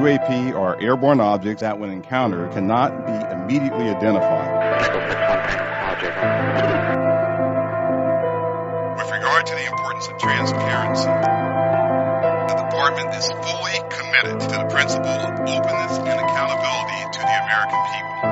UAP are airborne objects that, when encountered, cannot be immediately identified. With regard to the importance of transparency, the Department is fully committed to the principle of openness and accountability to the American people.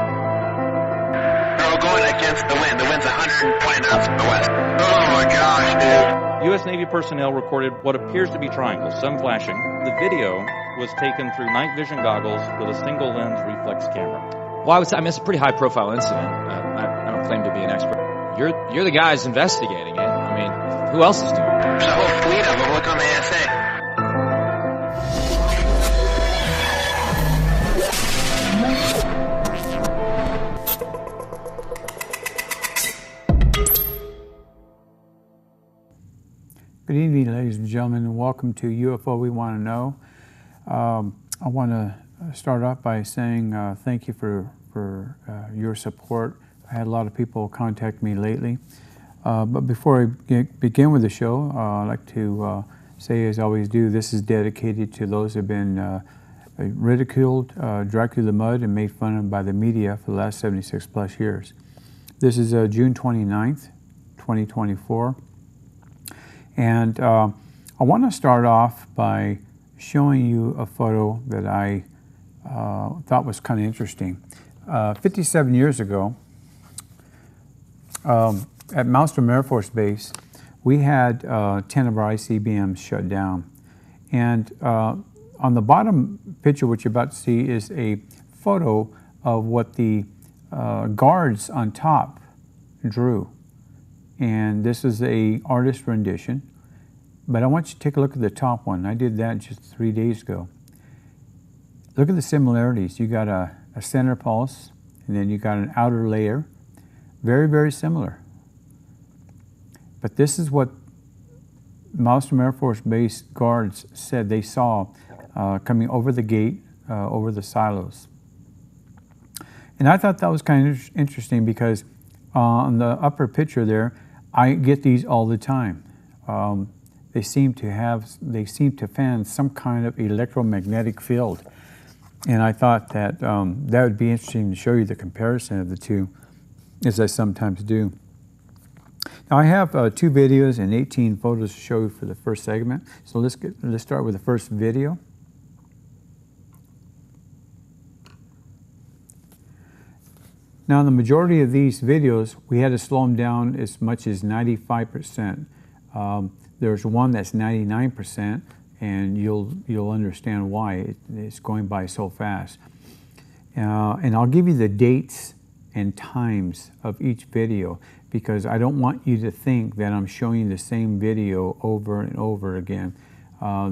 We're going against the wind. The wind's 120 knots from the west. Oh my gosh, dude. U.S. Navy personnel recorded what appears to be triangles, some flashing. The video was taken through night vision goggles with a single lens reflex camera. Well, I mean, it's a pretty high-profile incident. I don't claim to be an expert. You're the guys investigating it. I mean, who else is doing it? There's a whole fleet of them. Look on the ASA. Good evening, ladies and gentlemen, and welcome to UFO We Want to Know. I want to start off by saying thank you for your support. I had a lot of people contact me lately. But before I begin with the show, I'd like to say, as I always do, this is dedicated to those who have been ridiculed, dragged through the mud, and made fun of by the media for the last 76 plus years. This is June 29th, 2024. And I want to start off by showing you a photo that I thought was kind of interesting. 57 years ago, at Malmstrom Air Force Base, we had 10 of our ICBMs shut down. And on the bottom picture, what you're about to see, is a photo of what the guards on top drew. And this is a artist rendition, but I want you to take a look at the top one. I did that just 3 days ago. Look at the similarities. You got a center pulse, and then you got an outer layer. Very, very similar. But this is what Malmstrom Air Force Base guards said they saw coming over the gate, over the silos. And I thought that was kind of interesting because on the upper picture there, I get these all the time. They seem to fan some kind of electromagnetic field. And I thought that that would be interesting to show you the comparison of the two, as I sometimes do. Now I have 2 videos and 18 photos to show you for the first segment. So let's start with the first video. Now, the majority of these videos, we had to slow them down as much as 95%. There's one that's 99%, and you'll understand why it's going by so fast. And I'll give you the dates and times of each video, because I don't want you to think that I'm showing you the same video over and over again.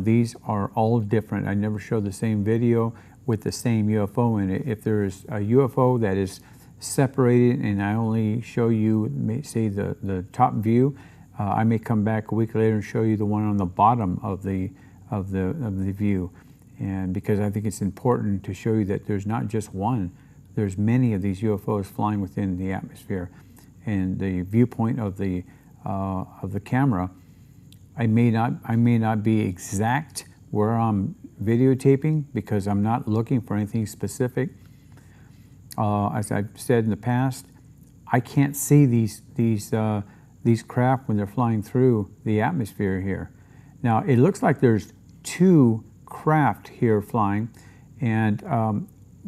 These are all different. I never show the same video with the same UFO in it. If there's a UFO that is separated and I only show you, say, the top view, I may come back a week later and show you the one on the bottom of the view. And because I think it's important to show you that there's not just one, there's many of these UFOs flying within the atmosphere. And the viewpoint of the camera, I may not be exact where I'm videotaping, because I'm not looking for anything specific. As I've said in the past, I can't see these craft when they're flying through the atmosphere here. Now, it looks like there's 2 craft here flying, and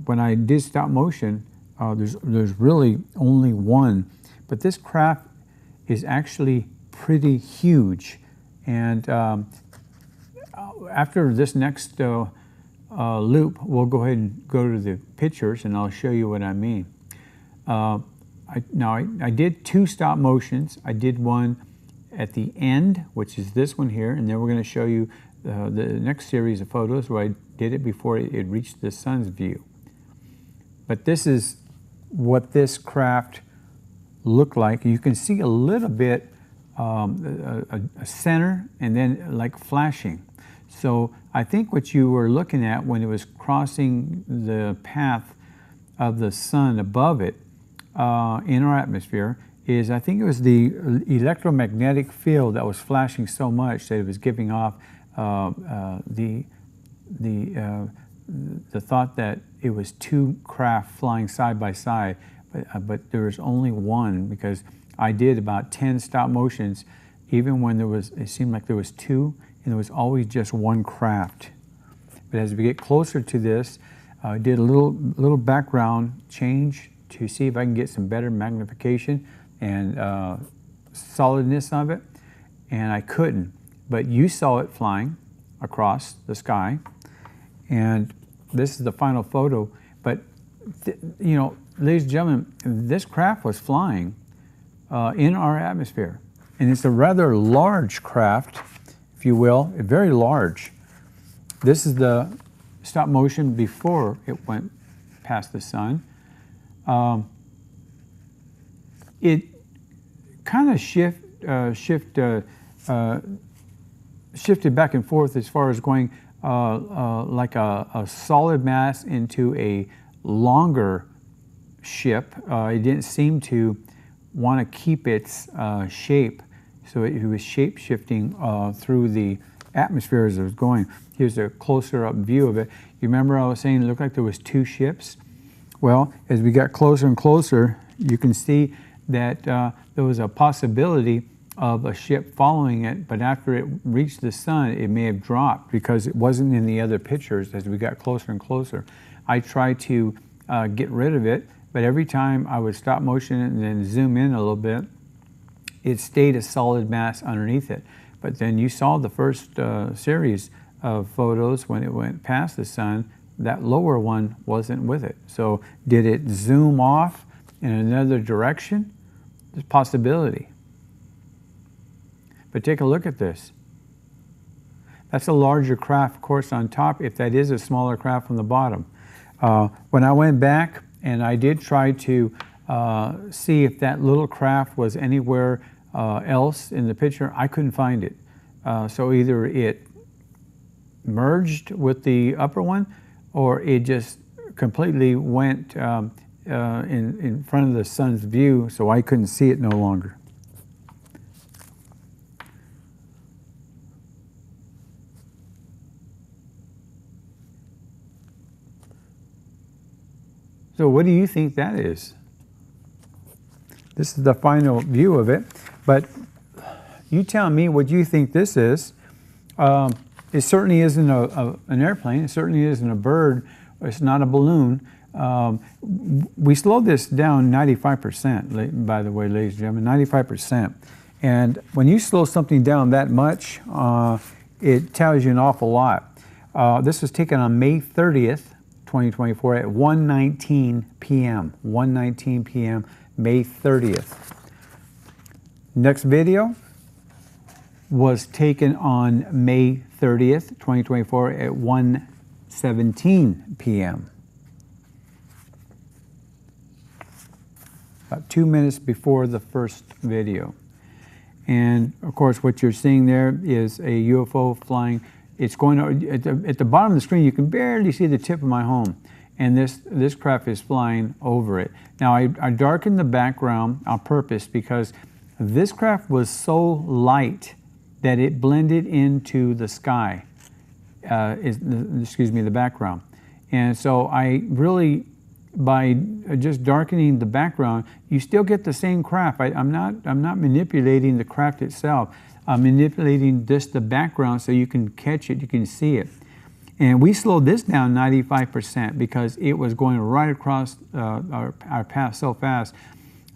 when I did stop motion, there's really only one. But this craft is actually pretty huge. And after this next loop, we'll go ahead and go to the pictures, and I'll show you what I mean. I did 2 stop motions. I did one at the end, which is this one here, and then we're going to show you the next series of photos where I did it before it reached the sun's view. But this is what this craft looked like. You can see a little bit a center and then like flashing. So I think what you were looking at when it was crossing the path of the sun above it in our atmosphere is, I think it was the electromagnetic field that was flashing so much that it was giving off the the thought that it was two craft flying side by side, but there was only one, because I did about 10 stop motions, even when it seemed like there was two, and there was always just one craft. But as we get closer to this, I did a little background change to see if I can get some better magnification and solidness of it, and I couldn't. But you saw it flying across the sky, and this is the final photo. But you know, ladies and gentlemen, this craft was flying in our atmosphere, and it's a rather large craft, if you will, very large. This is the stop motion before it went past the sun. It kind of shifted back and forth as far as going like a solid mass into a longer ship. It didn't seem to want to keep its shape, so it was shape shifting through the atmosphere as it was going. Here's a closer up view of it. You remember I was saying it looked like there was two ships? Well, as we got closer and closer, you can see that there was a possibility of a ship following it, but after it reached the sun, it may have dropped because it wasn't in the other pictures as we got closer and closer. I tried to get rid of it, but every time I would stop motion it and then zoom in a little bit, it stayed a solid mass underneath it. But then you saw the first series of photos when it went past the sun, that lower one wasn't with it. So did it zoom off in another direction? There's a possibility. But take a look at this. That's a larger craft, of course, on top, if that is a smaller craft on the bottom. When I went back and I did try to see if that little craft was anywhere else in the picture, I couldn't find it. So either it merged with the upper one, or it just completely went in front of the sun's view, so I couldn't see it no longer. So what do you think that is? This is the final view of it, but you tell me what you think this is. It certainly isn't an airplane. It certainly isn't a bird. It's not a balloon. We slowed this down 95%, by the way, ladies and gentlemen, 95%. And when you slow something down that much, it tells you an awful lot. This was taken on May 30th, 2024 at 1:19 p.m. 1:19 p.m. May 30th. Next video was taken on May 30th, 2024 at 1:17 p.m. About 2 minutes before the first video. And of course what you're seeing there is a UFO flying. It's going at the bottom of the screen, you can barely see the tip of my home, and this craft is flying over it. Now I darkened the background on purpose because this craft was so light that it blended into the sky, the background. And so I really, by just darkening the background, you still get the same craft. I'm not manipulating the craft itself. I'm manipulating just the background so you can catch it, you can see it. And we slowed this down 95% because it was going right across our path so fast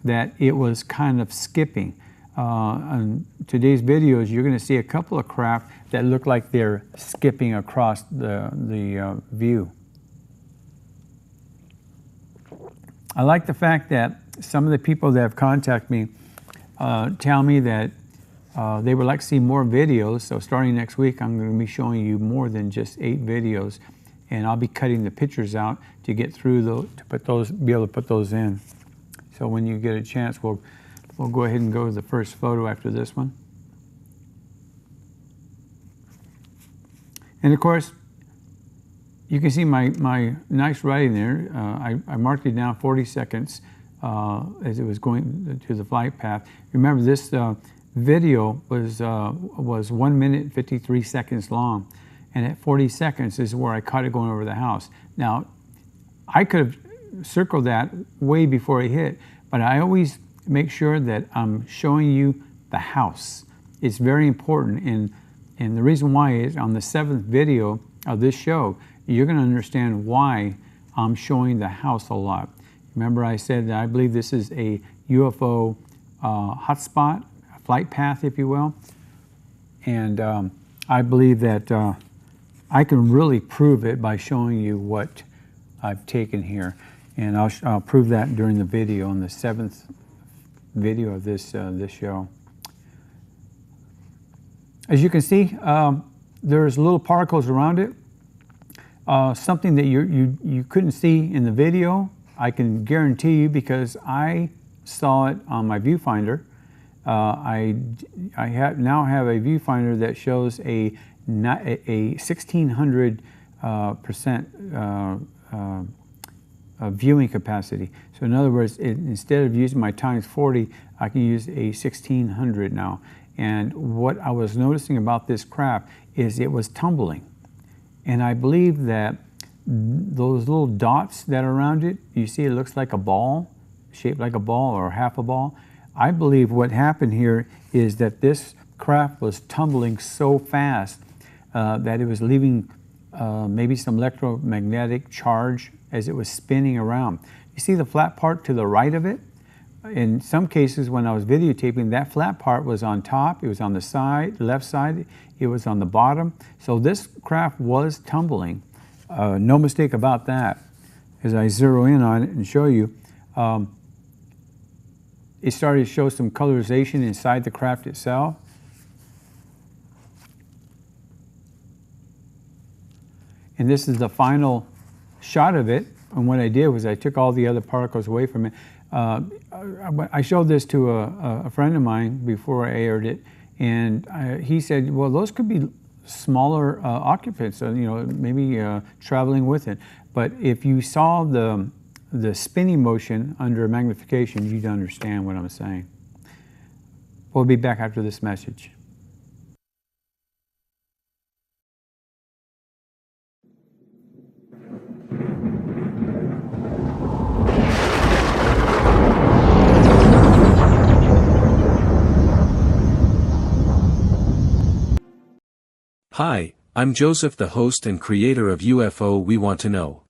that it was kind of skipping. On today's videos, you're going to see a couple of craft that look like they're skipping across the view. I like the fact that some of the people that have contacted me tell me that they would like to see more videos. So starting next week, I'm going to be showing you more than just 8 videos, and I'll be cutting the pictures out to get through those, be able to put those in. So when you get a chance, we'll go ahead and go to the first photo after this one. And of course, you can see my nice writing there. I marked it down 40 seconds as it was going to the flight path. Remember, this video was 1 minute 53 seconds long, and at 40 seconds is where I caught it going over the house. Now, I could have circled that way before it hit, but I always make sure that I'm showing you the house. It's very important, and the reason why is on the 7th video of this show, you're going to understand why I'm showing the house a lot. Remember I said that I believe this is a UFO hotspot, a flight path, if you will, and I believe that I can really prove it by showing you what I've taken here, and I'll prove that during the video on the 7th video of this show. As you can see, there's little particles around it. Something that you couldn't see in the video, I can guarantee you because I saw it on my viewfinder. I now have a viewfinder that shows a 1600% viewing capacity. So in other words, instead of using my times 40, I can use a 1600 now. And what I was noticing about this craft is it was tumbling. And I believe that those little dots that are around it, you see it looks like a ball, shaped like a ball or half a ball. I believe what happened here is that this craft was tumbling so fast that it was leaving maybe some electromagnetic charge as it was spinning around. You see the flat part to the right of it? In some cases, when I was videotaping, that flat part was on top, it was on the side, left side, it was on the bottom. So this craft was tumbling. No mistake about that. As I zero in on it and show you, it started to show some colorization inside the craft itself. And this is the final shot of it. And what I did was I took all the other particles away from it. I showed this to a friend of mine before I aired it, and he said, well, those could be smaller occupants, maybe traveling with it. But if you saw the spinning motion under magnification, you'd understand what I'm saying. We'll be back after this message. Hi, I'm Joseph, the host and creator of UFO We Want to Know.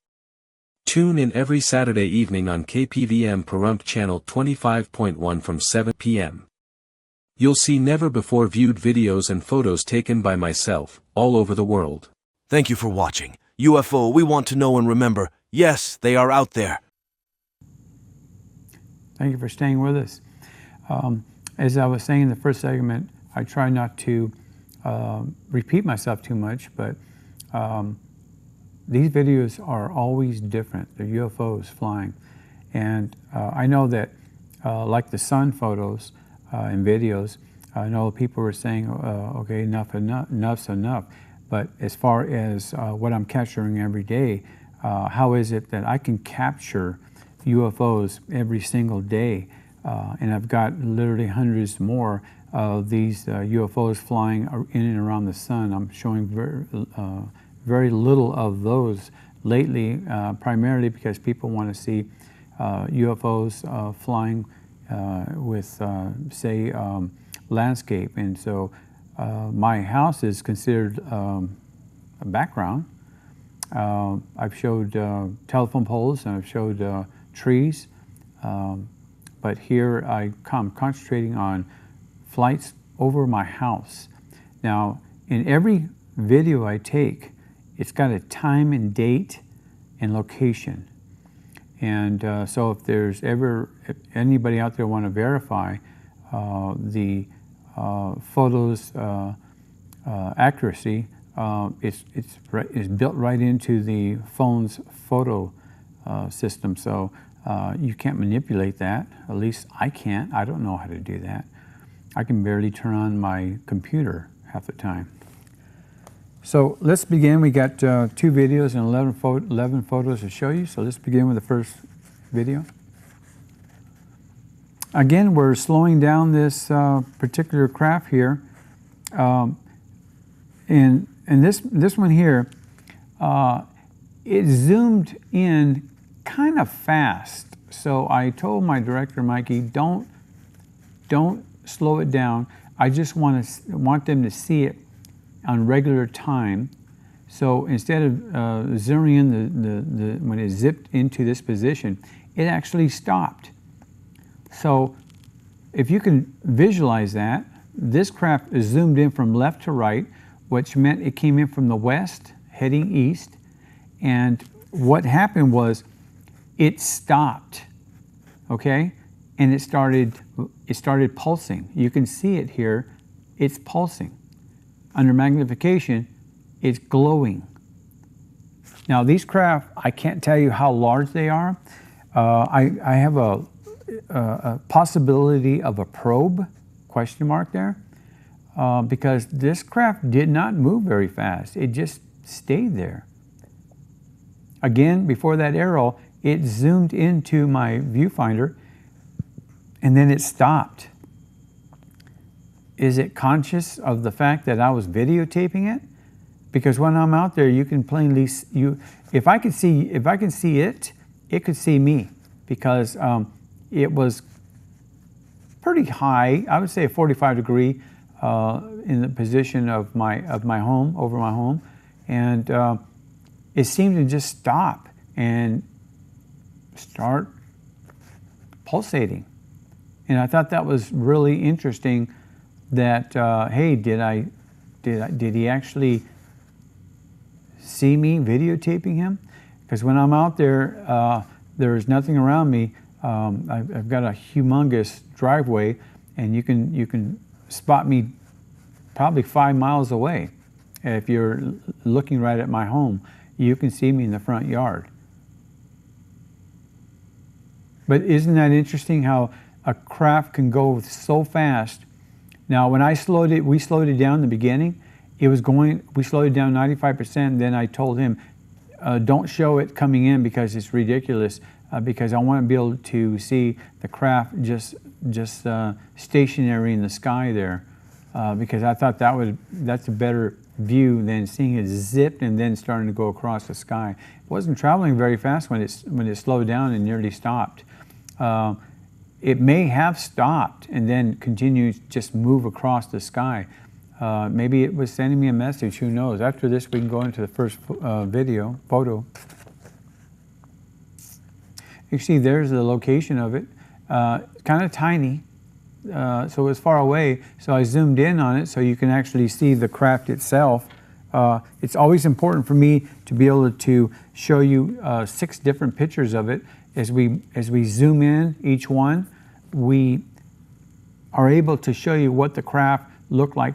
Tune in every Saturday evening on KPVM Pahrump Channel 25.1 from 7 p.m. You'll see never-before-viewed videos and photos taken by myself, all over the world. Thank you for watching. UFO We Want to Know, and remember, yes, they are out there. Thank you for staying with us. As I was saying in the first segment, I try not to repeat myself too much, but these videos are always different. They're UFOs flying. And I know that like the sun photos and videos, I know people were saying, okay, enough's enough. But as far as what I'm capturing every day, how is it that I can capture UFOs every single day? And I've got literally hundreds more of these UFOs flying in and around the sun. I'm showing very little of those lately, primarily because people want to see UFOs flying with, say, landscape. And so my house is considered a background. I've showed telephone poles and I've showed trees, but here I'm concentrating on flights over my house. Now, in every video I take, it's got a time and date and location. And so if there's ever anybody out there want to verify the photos accuracy, it's built right into the phone's photo system. So you can't manipulate that. At least I can't. I don't know how to do that. I can barely turn on my computer half the time. So let's begin. We got 2 videos and 11 photos to show you. So let's begin with the first video. Again, we're slowing down this particular craft here. And and this one here, it zoomed in kind of fast. So I told my director, Mikey, don't slow it down. I just want them to see it on regular time. So instead of zeroing in when it zipped into this position, it actually stopped. So if you can visualize that, this craft is zoomed in from left to right, which meant it came in from the west, heading east. And what happened was it stopped, okay? And it started pulsing. You can see it here, it's pulsing. Under magnification, it's glowing. Now these craft, I can't tell you how large they are. I have a possibility of a probe, question mark there, because this craft did not move very fast. It just stayed there. Again, before that arrow, it zoomed into my viewfinder and then it stopped. Is it conscious of the fact that I was videotaping it? Because when I'm out there, you can plainly if I can see it, it could see me, because it was pretty high. I would say a 45-degree in the position of my home, over my home, and it seemed to just stop and start pulsating. And I thought that was really interesting. That hey, did he actually see me videotaping him? Because when I'm out there, there's nothing around me. I've got a humongous driveway, and you can spot me probably 5 miles away. If you're looking right at my home, you can see me in the front yard. But isn't that interesting how a craft can go so fast? Now, when we slowed it down in the beginning, we slowed it down 95%. Then I told him, don't show it coming in because it's ridiculous, because I want to be able to see the craft just stationary in the sky there, because I thought that's a better view than seeing it zip and then starting to go across the sky. It wasn't traveling very fast when it slowed down and nearly stopped. It may have stopped and then continued to just move across the sky. Maybe it was sending me a message, who knows. After this, we can go into the first photo. You see there's the location of it. Kind of tiny, so it's far away. So I zoomed in on it so you can actually see the craft itself. It's always important for me to be able to show you 6 different pictures of it. As we zoom in each one, we are able to show you what the craft looked like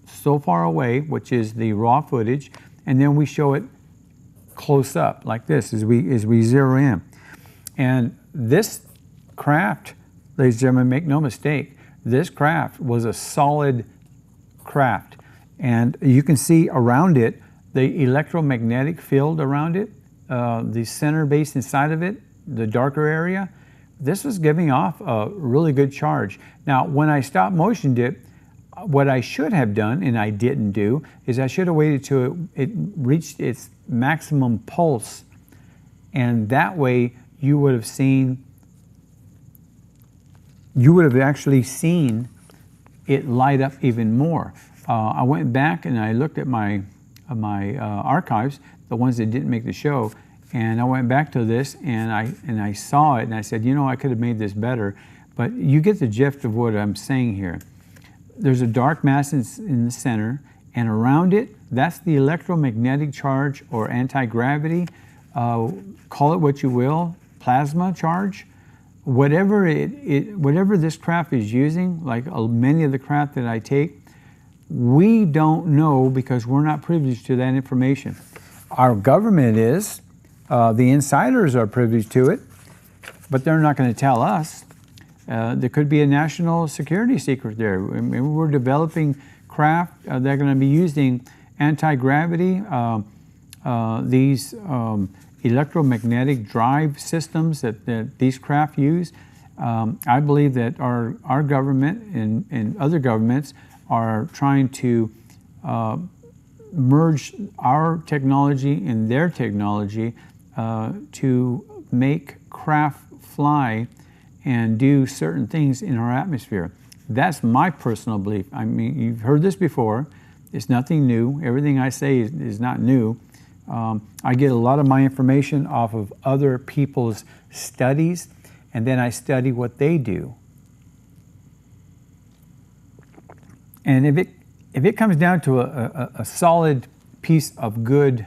so far away, which is the raw footage, and then we show it close up like this as we zero in. And this craft, ladies and gentlemen, make no mistake, this craft was a solid craft. And you can see around it the electromagnetic field around it, the center base inside of it, the darker area. This was giving off a really good charge. Now, when I stop motioned it, what I should have done, and I didn't do, is I should have waited till it reached its maximum pulse, and that way you would have actually seen it light up even more. I went back and I looked at my archives, the ones that didn't make the show, and I went back to this and I saw it and I said, you know, I could have made this better. But you get the gist of what I'm saying here. There's a dark mass in the center, and around it, that's the electromagnetic charge or anti-gravity, call it what you will, plasma charge. Whatever this craft is using, like many of the craft that I take, we don't know because we're not privileged to that information. Our government is, the insiders are privileged to it, but they're not going to tell us. There could be a national security secret there. I mean, we're developing craft that are going to be using anti-gravity, these electromagnetic drive systems that these craft use. I believe that our government and other governments are trying to merge our technology and their technology to make craft fly and do certain things in our atmosphere. That's my personal belief. I mean, you've heard this before. It's nothing new. Everything I say is not new. I get a lot of my information off of other people's studies, and then I study what they do. And if it comes down to a solid piece of good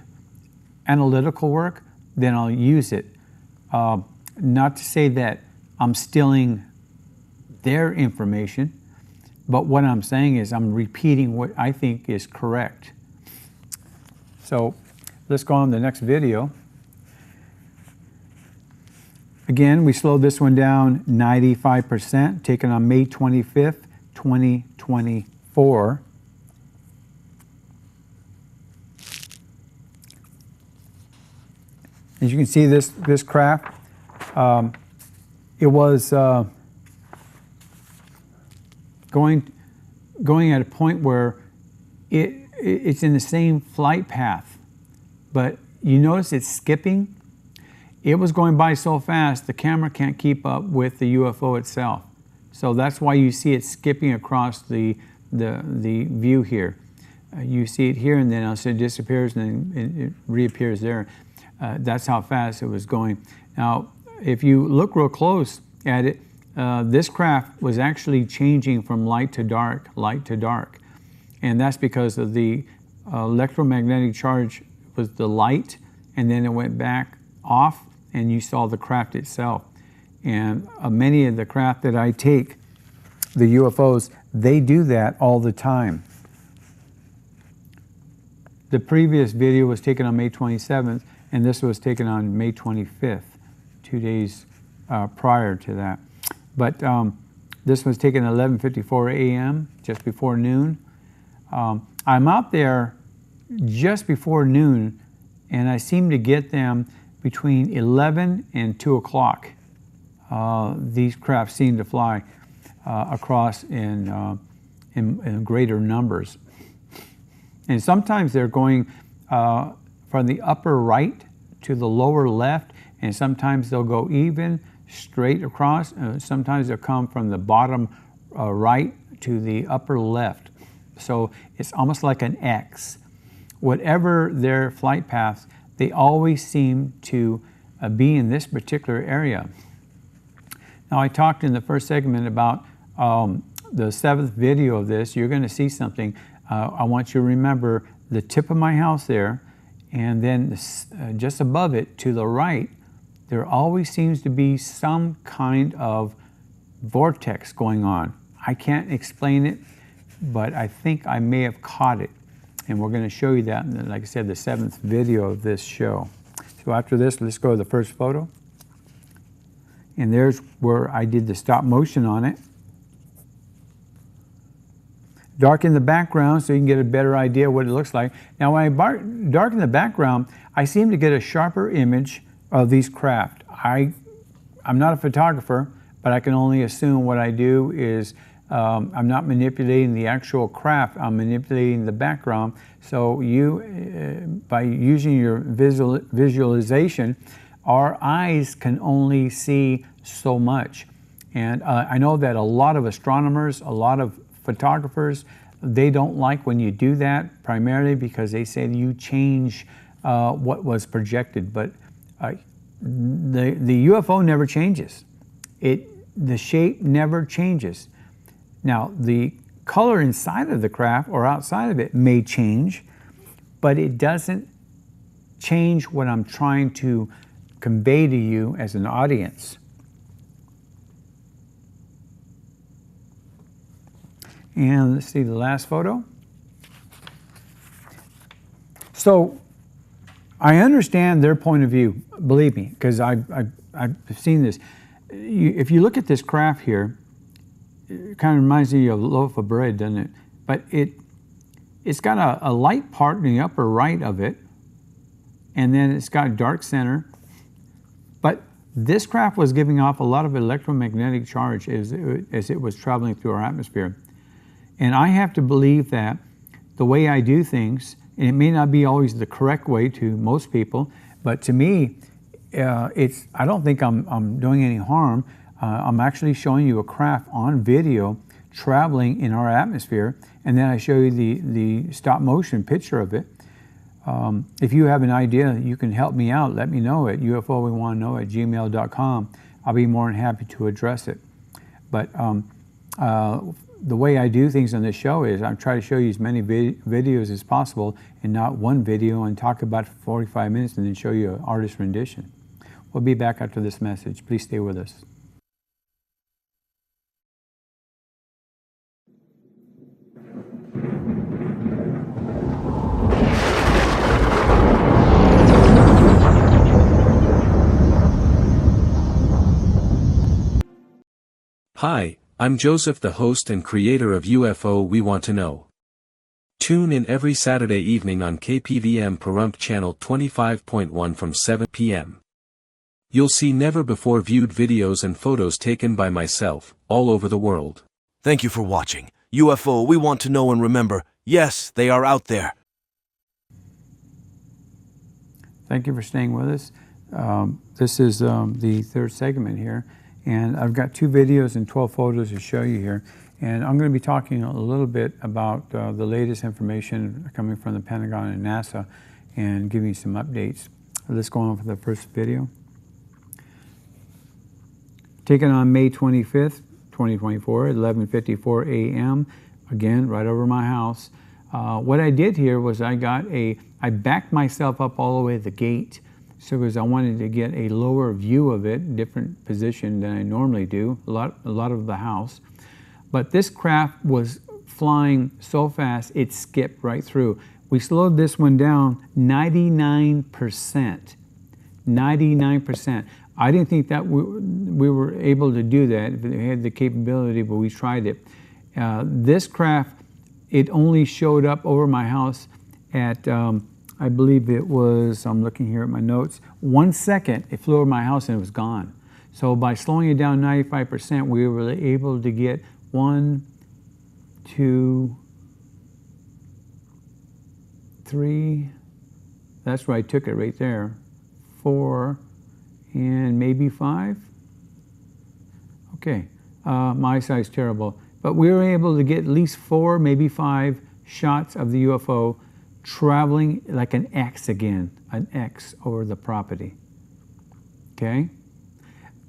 analytical work, then I'll use it. Not to say that I'm stealing their information, but what I'm saying is I'm repeating what I think is correct. So let's go on to the next video. Again, we slowed this one down 95%, taken on May 25th, 2024. As you can see, this craft, it was going at a point where it's in the same flight path, but you notice it's skipping. It was going by so fast the camera can't keep up with the UFO itself. So that's why you see it skipping across the view here. You see it here, and then it disappears, and then it reappears there. That's how fast it was going. Now, if you look real close at it, this craft was actually changing from light to dark, and that's because of the electromagnetic charge was the light, and then it went back off, and you saw the craft itself. And many of the craft that I take, the UFOs, they do that all the time. The previous video was taken on May 27th, and this was taken on May 25th, 2 days prior to that. But this was taken at 11:54 a.m., just before noon. I'm out there just before noon, and I seem to get them between 11 and 2 o'clock. These craft seem to fly across in greater numbers. And sometimes they're going from the upper right to the lower left, and sometimes they'll go even straight across. Sometimes they'll come from the bottom right to the upper left. So it's almost like an X. Whatever their flight paths, they always seem to be in this particular area. Now, I talked in the first segment about the 7th video of this. You're going to see something. I want you to remember the tip of my house there, and then just above it to the right, there always seems to be some kind of vortex going on. I can't explain it, but I think I may have caught it. And we're going to show you that in, like I said, the 7th video of this show. So after this, let's go to the first photo. And there's where I did the stop motion on it. Darken the background so you can get a better idea what it looks like. Now, when I darken the background, I seem to get a sharper image of these craft. I'm not a photographer, but I can only assume what I do is I'm not manipulating the actual craft, I'm manipulating the background. So you, by using your visualization, our eyes can only see so much. And I know that a lot of astronomers, a lot of photographers, they don't like when you do that, primarily because they say you change what was projected. But the UFO never changes. The shape never changes. Now, the color inside of the craft or outside of it may change, but it doesn't change what I'm trying to convey to you as an audience. And let's see the last photo. So I understand their point of view, believe me, because I've seen this. If you look at this craft here, it kind of reminds me of a loaf of bread, doesn't it? But it's got a light part in the upper right of it, and then it's got a dark center. But this craft was giving off a lot of electromagnetic charge as it was traveling through our atmosphere. And I have to believe that the way I do things And it may not be always the correct way to most people, but to me, I don't think I'm doing any harm. I'm actually showing you a craft on video traveling in our atmosphere, and then I show you the stop motion picture of it. If you have an idea, you can help me out. Let me know at UFOWeWantToKnow@gmail.com. I'll be more than happy to address it. But the way I do things on this show is I try to show you as many videos as possible, and not one video and talk about it for 45 minutes and then show you an artist rendition. We'll be back after this message. Please stay with us. Hi, I'm Joseph, the host and creator of UFO We Want to Know. Tune in every Saturday evening on KPVM Pahrump channel 25.1 from 7 p.m. You'll see never-before-viewed videos and photos taken by myself, all over the world. Thank you for watching. UFO, we want to know and remember, yes, they are out there. Thank you for staying with us. This is the third segment here, and I've got 2 videos and 12 photos to show you here. And I'm going to be talking a little bit about the latest information coming from the Pentagon and NASA and giving you some updates. Let's go on for the first video. Taken on May 25th, 2024, 11:54 a.m. Again, right over my house. What I did here was I backed myself up all the way to the gate, so because I wanted to get a lower view of it, different position than I normally do, a lot of the house. But this craft was flying so fast, it skipped right through. We slowed this one down 99%. 99%. I didn't think that we were able to do that. We had the capability, but we tried it. This craft, it only showed up over my house at, I believe it was, I'm looking here at my notes, 1 second, it flew over my house and it was gone. So by slowing it down 95%, we were able to get 1, 2, 3, that's where I took it right there, 4, and maybe 5. Okay, my eyesight's terrible. But we were able to get at least 4, maybe 5 shots of the UFO traveling like an X again, an X over the property. Okay?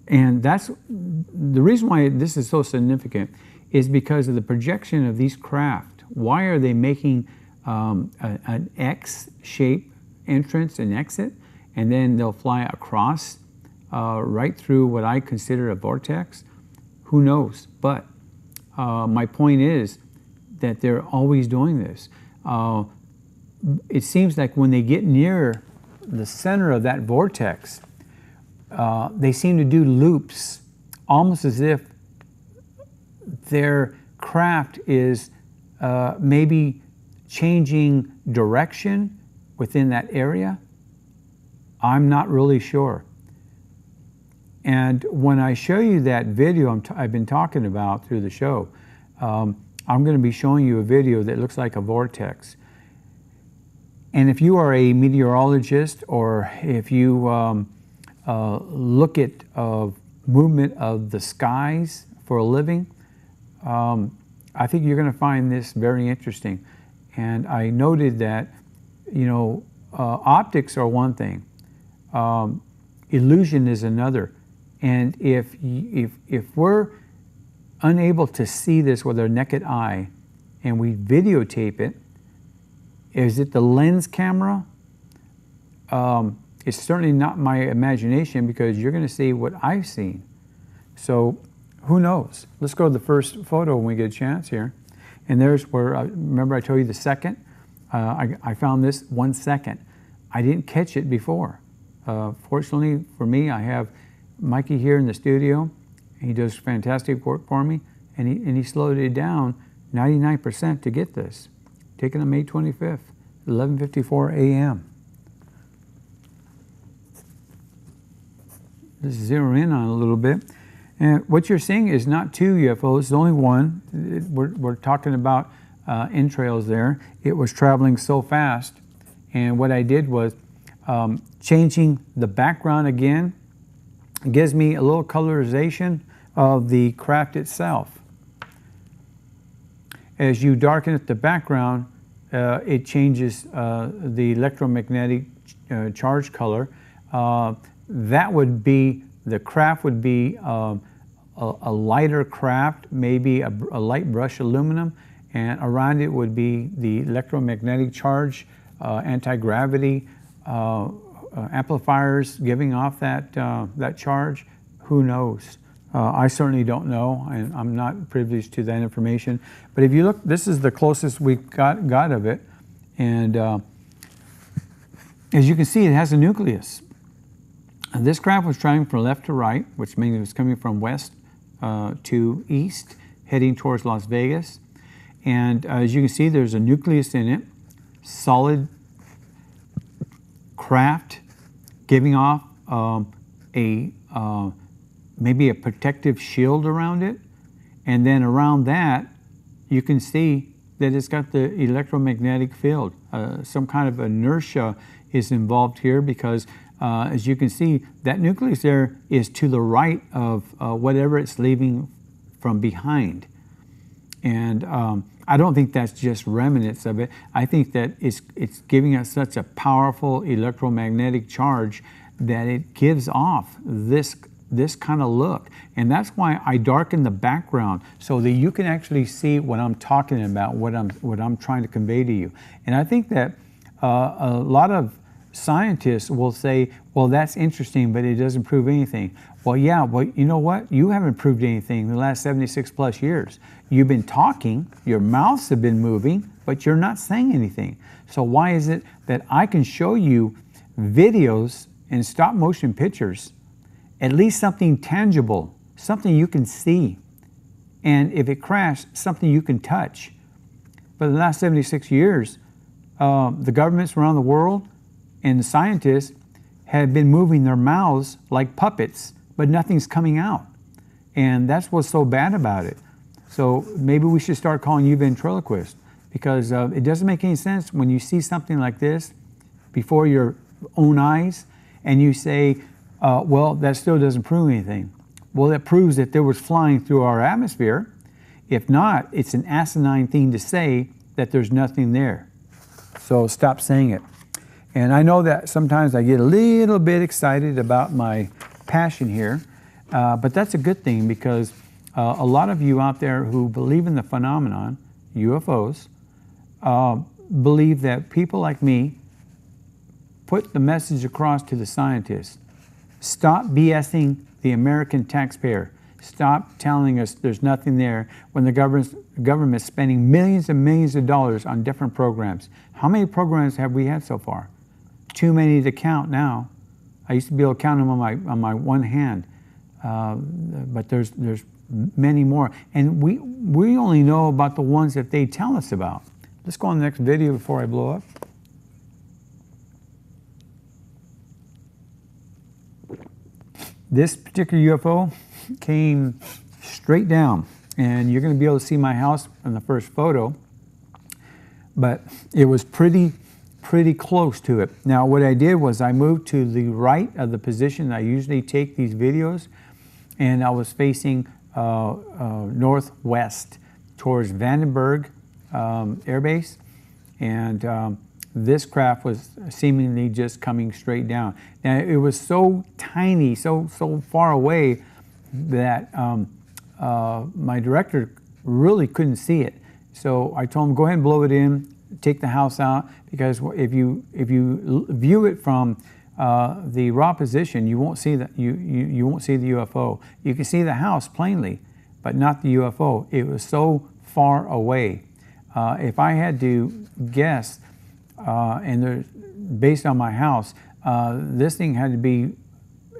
And that's the reason why this is so significant is because of the projection of these craft. Why are they making an X-shaped entrance and exit, and then they'll fly across right through what I consider a vortex? Who knows? But my point is that they're always doing this. It seems like when they get near the center of that vortex, they seem to do loops, almost as if their craft is maybe changing direction within that area. I'm not really sure. And when I show you that video I've been talking about through the show, I'm going to be showing you a video that looks like a vortex. And if you are a meteorologist, or if you look at movement of the skies for a living, I think you're going to find this very interesting. And I noted that, you know, optics are one thing, illusion is another. And if we're unable to see this with our naked eye and we videotape it, is it the lens camera? It's certainly not my imagination, because you're going to see what I've seen. So who knows? Let's go to the first photo when we get a chance here. And there's where, remember I told you the second? I found this 1 second. I didn't catch it before. Fortunately for me, I have Mikey here in the studio. He does fantastic work for me, and he slowed it down 99% to get this. Taken on May 25th, 11:54 a.m. Let's zero in on it a little bit. And what you're seeing is not 2 UFOs, it's only one. We're talking about entrails there. It was traveling so fast, and what I did was changing the background again. It gives me a little colorization of the craft itself. As you darken up the background, it changes the electromagnetic charge color. That would be, the craft would be a lighter craft, maybe a light brush aluminum, and around it would be the electromagnetic charge, anti-gravity amplifiers giving off that charge. Who knows? I certainly don't know, and I'm not privileged to that information. But if you look, this is the closest we got of it, and as you can see, it has a nucleus. And this craft was traveling from left to right, which means it was coming from west to east, heading towards Las Vegas. And as you can see, there's a nucleus in it, solid craft, giving off maybe a protective shield around it. And then around that, you can see that it's got the electromagnetic field. Some kind of inertia is involved here because as you can see, that nucleus there is to the right of whatever it's leaving from behind. And I don't think that's just remnants of it. I think that it's giving us such a powerful electromagnetic charge that it gives off this kind of look. And that's why I darken the background so that you can actually see what I'm talking about, what I'm trying to convey to you. And I think that a lot of scientists will say, well, that's interesting, but it doesn't prove anything. Well, yeah, well, you know what? You haven't proved anything in the last 76 plus years. You've been talking, your mouths have been moving, but you're not saying anything. So why is it that I can show you videos and stop motion pictures, at least something tangible, something you can see, and if it crashed, something you can touch? But in the last 76 years, the governments around the world and the scientists have been moving their mouths like puppets, but nothing's coming out. And that's what's so bad about it. So maybe we should start calling you ventriloquist, because it doesn't make any sense when you see something like this before your own eyes and you say, well, that still doesn't prove anything. Well, it proves that there was flying through our atmosphere. If not, it's an asinine thing to say that there's nothing there. So stop saying it. And I know that sometimes I get a little bit excited about my passion here, but that's a good thing, because a lot of you out there who believe in the phenomenon, UFOs, believe that people like me put the message across to the scientists. Stop BSing the American taxpayer. Stop telling us there's nothing there when the government's spending millions and millions of dollars on different programs. How many programs have we had so far? Too many to count now. I used to be able to count them on my one hand, but there's many more, and we only know about the ones that they tell us about. Let's go on the next video before I blow up. This particular UFO came straight down, and you're going to be able to see my house in the first photo, but it was pretty close to it. Now what I did was I moved to the right of the position I usually take these videos, and I was facing northwest towards Vandenberg Air Base, and this craft was seemingly just coming straight down. Now it was so tiny, so far away that my director really couldn't see it. So I told him, go ahead and blow it in, take the house out, because if you view it from the raw position, you won't see you won't see the UFO. You can see the house plainly, but not the UFO. It was so far away. If I had to guess, based on my house, this thing had to be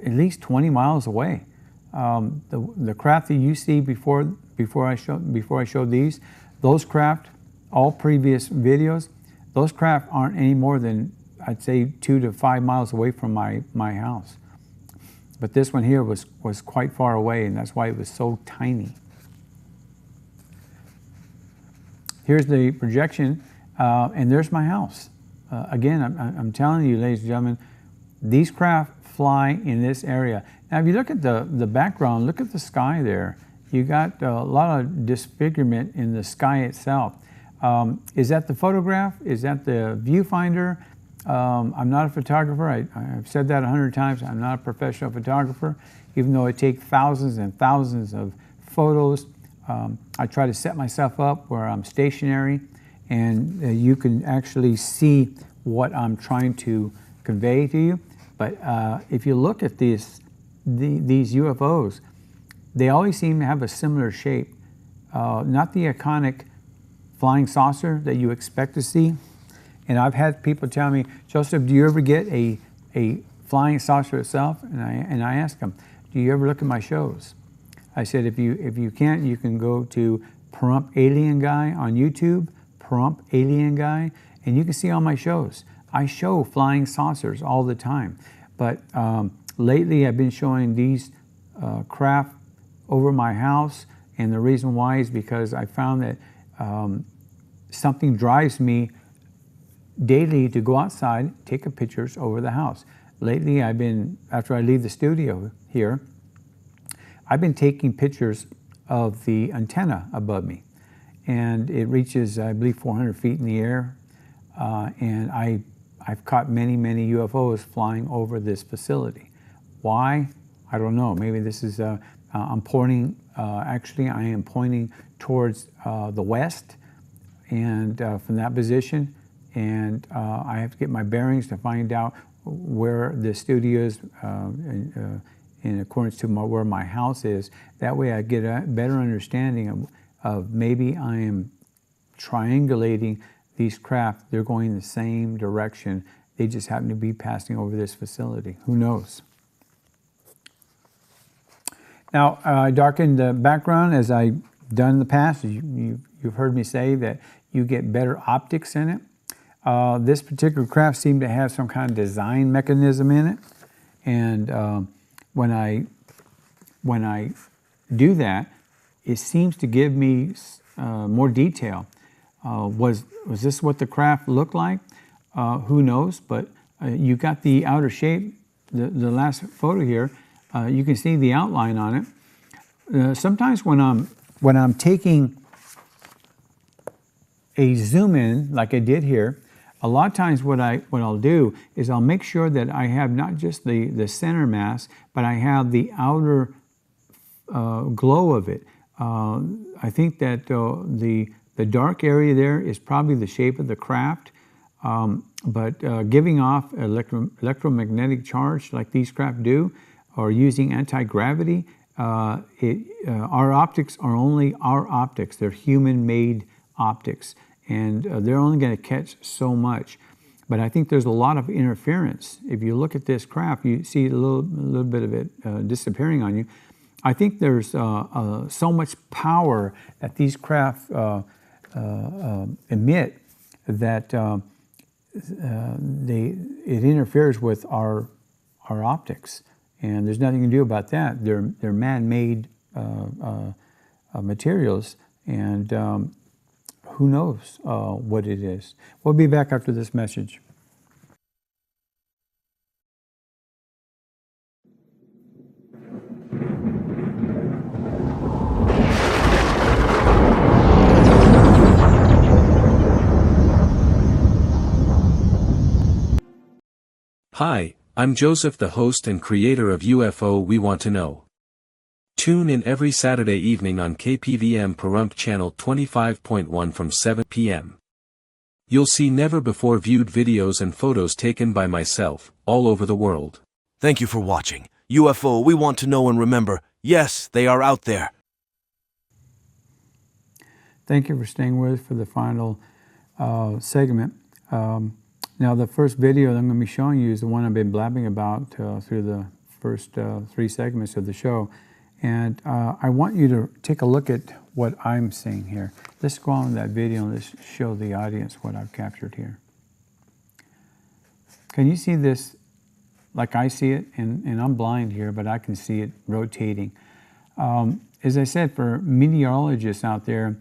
at least 20 miles away. The craft that you see before I showed these, those craft, all previous videos, those craft aren't any more than, I'd say, 2 to 5 miles away from my house. But this one here was quite far away, and that's why it was so tiny. here's the projection, and there's my house. Again, I'm telling you, ladies and gentlemen, these craft fly in this area. Now, if you look at the background, look at the sky there. You got a lot of disfigurement in the sky itself. Is that the photograph? Is that the viewfinder? I'm not a photographer. I've said that 100 times. I'm not a professional photographer, even though I take thousands and thousands of photos. I try to set myself up where I'm stationary, and you can actually see what I'm trying to convey to you. But if you look at these UFOs, they always seem to have a similar shape. Not the iconic flying saucer that you expect to see. And I've had people tell me, Joseph, do you ever get a flying saucer itself? And I ask them, do you ever look at my shows? I said, if you can't, you can go to Pahrump Alien Guy on YouTube, Pahrump Alien Guy, and you can see all my shows. I show flying saucers all the time. But lately I've been showing these craft over my house, and the reason why is because I found that something drives me daily to go outside, take pictures over the house. Lately I've been, after I leave the studio here, I've been taking pictures of the antenna above me, and it reaches, I believe, 400 feet in the air, and I've caught many UFOs flying over this facility. Why? I don't know. Maybe this is, I'm pointing, actually I am pointing towards the west, and from that position, and I have to get my bearings to find out where the studio is in accordance to where my house is. That way I get a better understanding of maybe I am triangulating these craft. They're going in the same direction. They just happen to be passing over this facility. Who knows? Now, I darkened the background as I've done in the past. You've heard me say that you get better optics in it. This particular craft seemed to have some kind of design mechanism in it, and when I do that, it seems to give me more detail. Was this what the craft looked like? Who knows? But you got the outer shape. The last photo here, you can see the outline on it. Sometimes when I'm taking a zoom in, like I did here, a lot of times what I'll do is I'll make sure that I have not just the center mass, but I have the outer glow of it. I think that the dark area there is probably the shape of the craft, but giving off electromagnetic charge like these craft do, or using anti-gravity, our optics are only our optics. They're human-made optics, and they're only going to catch so much. But I think there's a lot of interference. If you look at this craft, you see a little bit of it disappearing on you. I think there's so much power that these craft emit that it interferes with our optics, and there's nothing you can do about that. They're man-made materials, and who knows what it is. We'll be back after this message. Hi, I'm Joseph, the host and creator of UFO We Want to Know. Tune in every Saturday evening on KPVM Pahrump Channel 25.1 from 7 p.m. You'll see never-before-viewed videos and photos taken by myself, all over the world. Thank you for watching. UFO, we want to know and remember, yes, they are out there. Thank you for staying with us for the final segment. Now, the first video that I'm going to be showing you is the one I've been blabbing about through the first 3 segments of the show. And I want you to take a look at what I'm seeing here. Let's go on to that video and let's show the audience what I've captured here. Can you see this like I see it? And I'm blind here, but I can see it rotating. As I said, for meteorologists out there,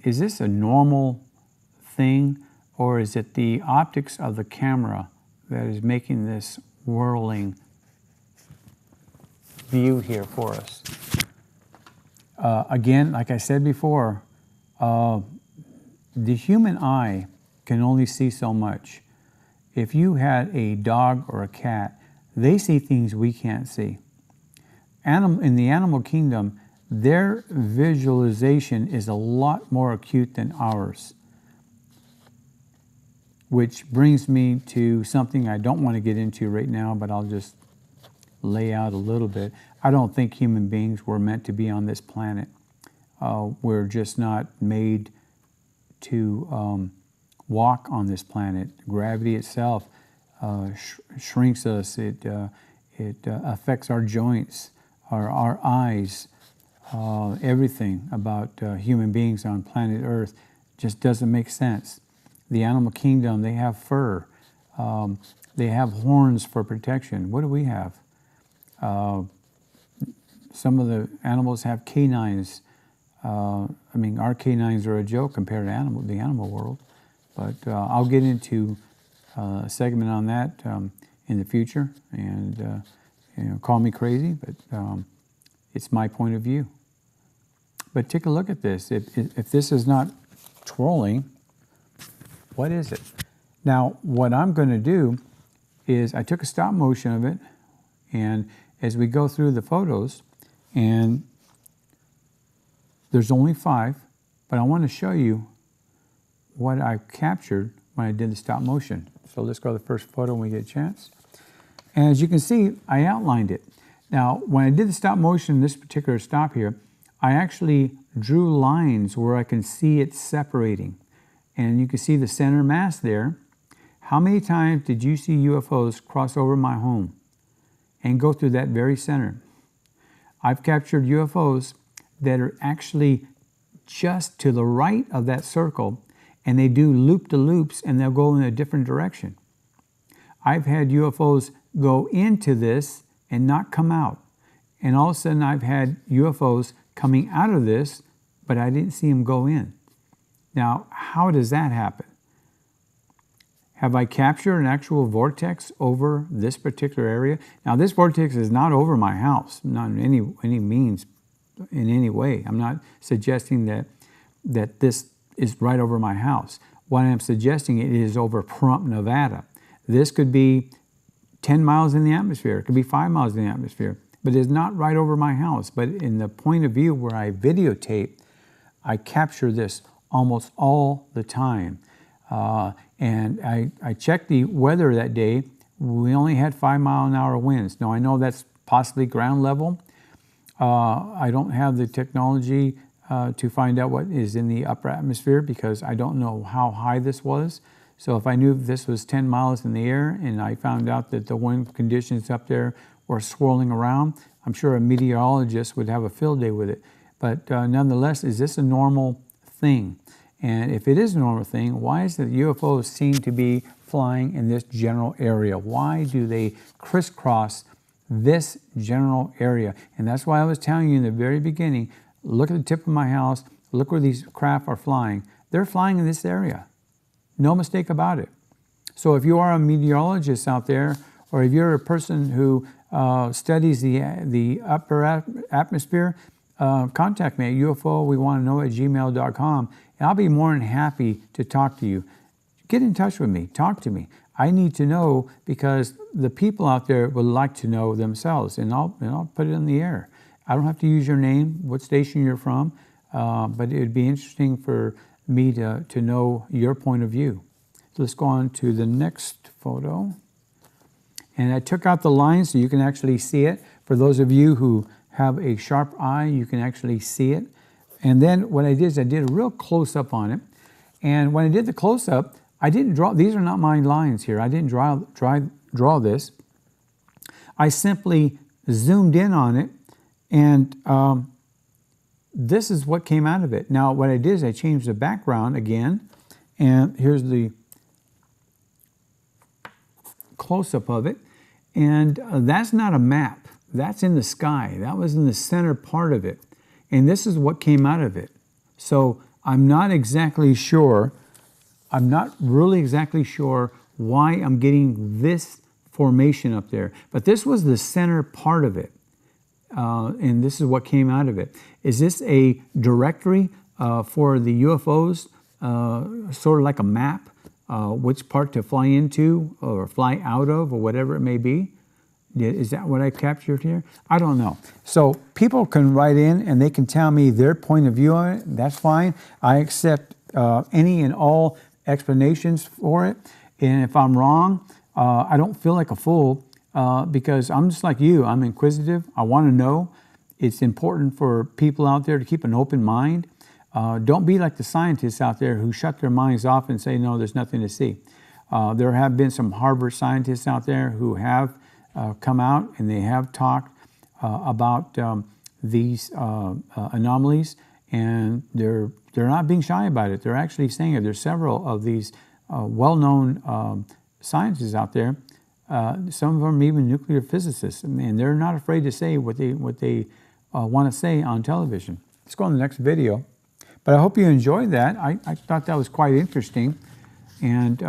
is this a normal thing, or is it the optics of the camera that is making this whirling view here for us? Again, like I said before, the human eye can only see so much. If you had a dog or a cat, they see things we can't see. In the animal kingdom, their visualization is a lot more acute than ours. Which brings me to something I don't want to get into right now, but I'll just lay out a little bit. I don't think human beings were meant to be on this planet. We're just not made to walk on this planet. Gravity itself shrinks us. It affects our joints, our eyes. Everything about human beings on planet Earth just doesn't make sense. The animal kingdom, they have fur. They have horns for protection. What do we have? Some of the animals have canines. I mean, our canines are a joke compared to the animal world. But I'll get into a segment on that in the future. And call me crazy, but it's my point of view. But take a look at this. If this is not twirling, what is it? Now, what I'm going to do is I took a stop motion of it, and as we go through the photos, and there's only 5, but I want to show you what I captured when I did the stop motion. So let's go to the first photo when we get a chance. And as you can see, I outlined it. Now, when I did the stop motion, this particular stop here, I actually drew lines where I can see it separating. And you can see the center mass there. How many times did you see UFOs cross over my home and go through that very center? I've captured UFOs that are actually just to the right of that circle, and they do loop-to-loops, and they'll go in a different direction. I've had UFOs go into this and not come out. And all of a sudden, I've had UFOs coming out of this, but I didn't see them go in. Now, how does that happen? Have I captured an actual vortex over this particular area? Now, this vortex is not over my house, not in any means, in any way. I'm not suggesting that this is right over my house. What I'm suggesting, it is over Pahrump, Nevada. This could be 10 miles in the atmosphere. It could be 5 miles in the atmosphere. But it's not right over my house. But in the point of view where I videotape, I capture this almost all the time. And I checked the weather that day. We only had 5-mile-an-hour winds. Now, I know that's possibly ground level. I don't have the technology to find out what is in the upper atmosphere because I don't know how high this was. So if I knew this was 10 miles in the air and I found out that the wind conditions up there were swirling around, I'm sure a meteorologist would have a field day with it. But nonetheless, is this a normal thing? And if it is a normal thing, why is it that UFOs seem to be flying in this general area? Why do they crisscross this general area? And that's why I was telling you in the very beginning, look at the tip of my house, look where these craft are flying. They're flying in this area. No mistake about it. So if you are a meteorologist out there, or if you're a person who studies the upper atmosphere, contact me at UFO-we-want-to-know@gmail.com, and I'll be more than happy to talk to you. Get in touch with me. Talk to me. I need to know because the people out there would like to know themselves, and I'll put it in the air. I don't have to use your name, what station you're from, but it would be interesting for me to know your point of view. So let's go on to the next photo. And I took out the line so you can actually see it. For those of you who have a sharp eye, you can actually see it. And then what I did is I did a real close-up on it. And when I did the close-up, I didn't draw, these are not my lines here. I didn't draw this. I simply zoomed in on it, and this is what came out of it. Now, what I did is I changed the background again, and here's the close-up of it. And that's not a map. That's in the sky. That was in the center part of it. And this is what came out of it. So I'm not exactly sure. I'm not really exactly sure why I'm getting this formation up there. But this was the center part of it. And this is what came out of it. Is this a directory for the UFOs, sort of like a map, which part to fly into or fly out of or whatever it may be? Is that what I captured here? I don't know. So people can write in and they can tell me their point of view on it. That's fine. I accept any and all explanations for it. And if I'm wrong, I don't feel like a fool because I'm just like you. I'm inquisitive. I want to know. It's important for people out there to keep an open mind. Don't be like the scientists out there who shut their minds off and say, no, there's nothing to see. There have been some Harvard scientists out there who have come out and they have talked about these anomalies, and they're not being shy about it. They're actually saying it. There's several of these well-known scientists out there. Some of them even nuclear physicists, and they're not afraid to say what they want to say on television. Let's go on to the next video. But I hope you enjoyed that. I thought that was quite interesting. And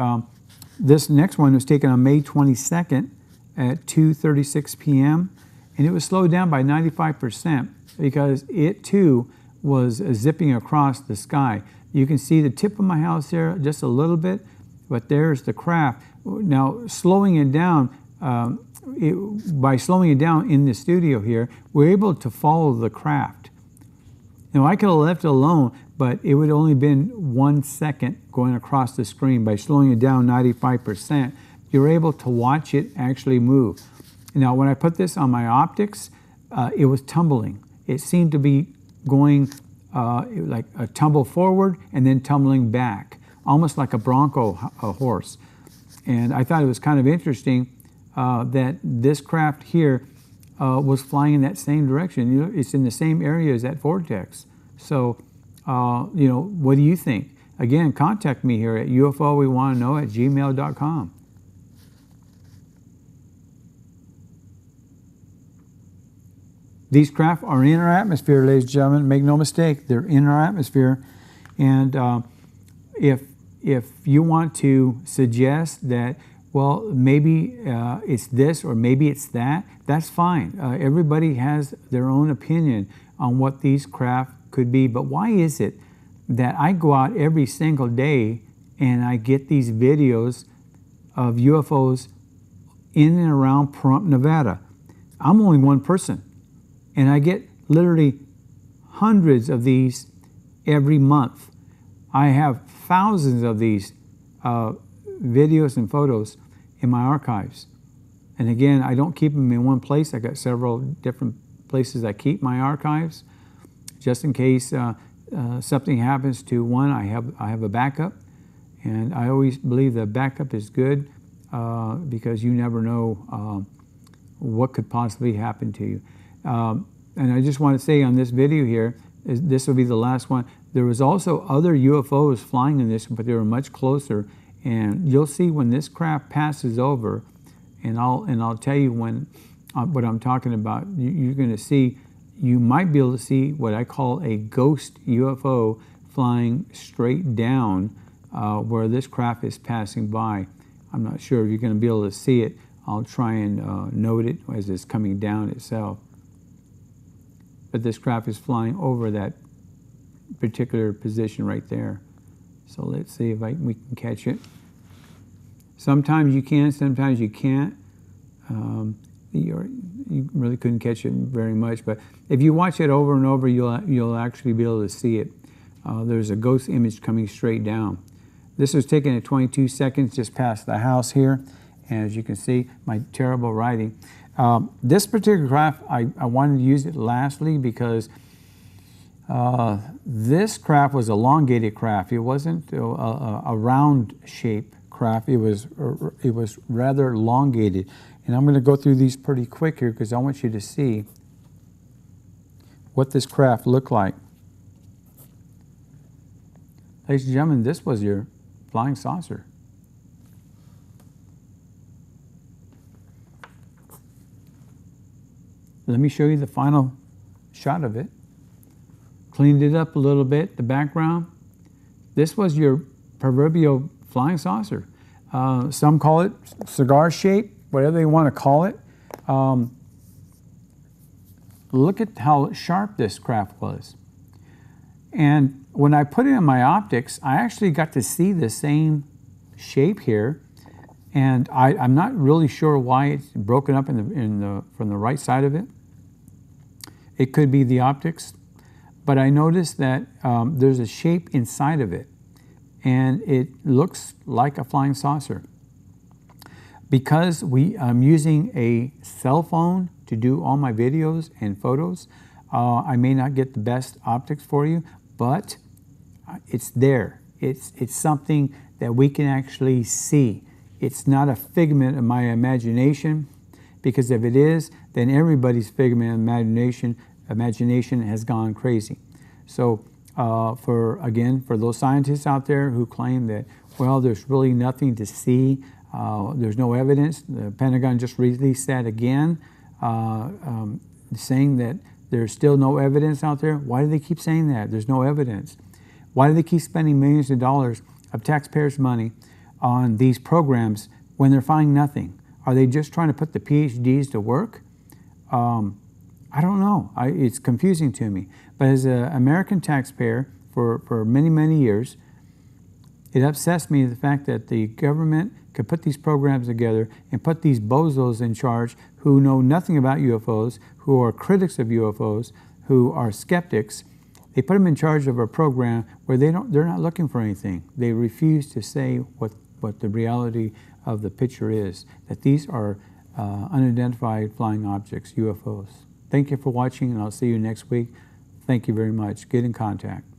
this next one was taken on May 22nd at 2:36 p.m. And it was slowed down by 95% because it too was zipping across the sky. You can see the tip of my house there just a little bit, but there's the craft. Now, slowing it down, by slowing it down in the studio here, we're able to follow the craft. Now, I could have left it alone, but it would only been 1 second going across the screen. By slowing it down 95%, you're able to watch it actually move. Now, when I put this on my optics, it was tumbling. It seemed to be going like a tumble forward and then tumbling back, almost like a bronco horse. And I thought it was kind of interesting that this craft here was flying in that same direction. You know, it's in the same area as that vortex. So, you know, what do you think? Again, contact me here at UFOWeWantToKnow@gmail.com. These craft are in our atmosphere, ladies and gentlemen. Make no mistake, they're in our atmosphere. And if you want to suggest that, well, maybe it's this or maybe it's that, that's fine. Everybody has their own opinion on what these craft could be. But why is it that I go out every single day and I get these videos of UFOs in and around Pahrump, Nevada? I'm only one person. And I get literally hundreds of these every month. I have thousands of these videos and photos in my archives. And again, I don't keep them in one place. I got several different places I keep my archives, just in case something happens to one. I have a backup, and I always believe the backup is good because you never know what could possibly happen to you. And I just want to say on this video here, this will be the last one. There was also other UFOs flying in this, but they were much closer. And you'll see when this craft passes over, and I'll tell you when what I'm talking about. You're going to see. You might be able to see what I call a ghost UFO flying straight down where this craft is passing by. I'm not sure if you're going to be able to see it. I'll try and note it as it's coming down itself. But this craft is flying over that particular position right there. So let's see if we can catch it. Sometimes you can, sometimes you can't. You really couldn't catch it very much, but if you watch it over and over, you'll actually be able to see it. There's a ghost image coming straight down. This was taken at 22 seconds just past the house here. And as you can see, my terrible writing. This particular craft, I wanted to use it lastly because this craft was a elongated craft. It wasn't a round shape craft. It was rather elongated. And I'm going to go through these pretty quick here because I want you to see what this craft looked like. Ladies and gentlemen, this was your flying saucer. Let me show you the final shot of it. Cleaned it up a little bit, the background. this was your proverbial flying saucer. Some call it cigar shape, whatever they want to call it. Look at how sharp this craft was. And when I put it in my optics, I actually got to see the same shape here. And I'm not really sure why it's broken up from the right side of it. It could be the optics, but I noticed that there's a shape inside of it, and it looks like a flying saucer. Because I'm using a cell phone to do all my videos and photos, I may not get the best optics for you, but it's there. It's something that we can actually see. It's not a figment of my imagination, because if it is, then everybody's figment of imagination has gone crazy. So for those scientists out there who claim that, well, there's really nothing to see, there's no evidence. The Pentagon just released that again, saying that there's still no evidence out there. Why do they keep saying that? There's no evidence. Why do they keep spending millions of dollars of taxpayers' money on these programs when they're finding nothing? Are they just trying to put the PhDs to work? I don't know. It's confusing to me. But as an American taxpayer for many, many years, it upsets me the fact that the government could put these programs together and put these bozos in charge who know nothing about UFOs, who are critics of UFOs, who are skeptics. They put them in charge of a program where they're not looking for anything. They refuse to say what the reality of the picture is, that these are unidentified flying objects, UFOs. Thank you for watching, and I'll see you next week. Thank you very much. Get in contact.